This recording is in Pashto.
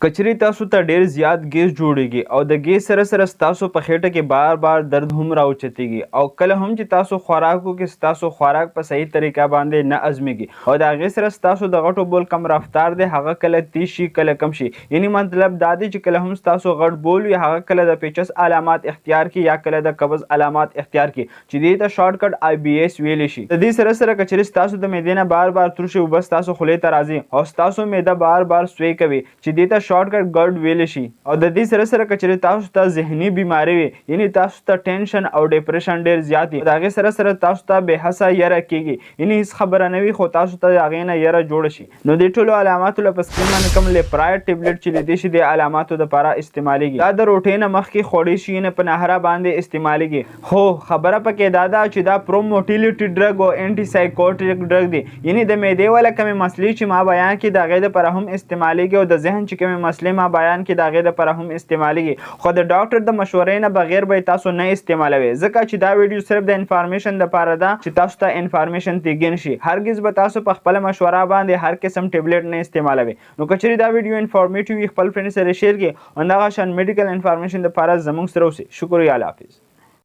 کچری تاسو ته ډیر زیات ګیس جوړیږي او د ګیس سره سره ستاسو په خېټه کې بار بار درد هم راوچتیږي او کله هم چې تاسو خوراک وکړئ ستاسو خوراک په صحیح طریقه باندې نه هضمېږي او د هغې سره ستاسو د غټو بول کم رفتار دی هغه کله تیز شي کله کم شي. یعنې مطلب دا دی چې کله هم ستاسو غټ بول وي هغه کله د پیچس علامات اختیار کړي یا کله د قبض علامات اختیار کړي چې دې ته شارټ کټ IBS ویلی شي. د دې سره سره کچری ستاسو د معدې نه بار بار تروشي اوبه ستاسو خولې ته راځي او ستاسو معده بار بار سوی کوي چې دې ته شارټ کټ ګرد ویلی شي. او د دې سره سره کچری تاسو ته ذهني بیماری وي یعنی تاسو ته ټینشن او ډیپریشن ډیر زیات وي. د هغې سره سره تاسو ته بې حسه یره کیږي یعنی هیڅ خبره نه وي خو تاسو ته د هغې نه یره جوړه شي. نو دې ټولو علاماتو له په سکرین باندې کوم لیپراید ټیبلټ چې لیدی شي د علاماتو دپاره استعمالیږي. دا د روټۍ نه مخکې خوړی شي نه په نهره باندې استعمالیږي. خو خبره پکې دا ده چې دا pro-mortality ډرګ او antipsychotic ډرګ دی یعنی د معدې والا کمې مسلې چې ما بیان کړي د هغې دپاره هم استعمالیږي او د ذهن چې کومې مسلې ما بیان کړي د هغې دپاره هم استعمالیږي. خو د ډاکټر د مشورې نه بغیر به تاسو نه استعمالوئ ځکه چې دا ویډیو صرف د انفارمیشن دپاره ده چې تاسو ته انفارمیشن ترې ګین شي. هرګز به تاسو په خپله مشوره باندې هر قسم ټیبلټ نه استعمالوئ. نو که چېرې دا ویډیو انفارمیټیو وي خپل فرینډ سره شیر کړئ او همدغه شان میډیکل انفارمیشن دپاره زموږ سره اوسئ. شکریه. الله حافظ.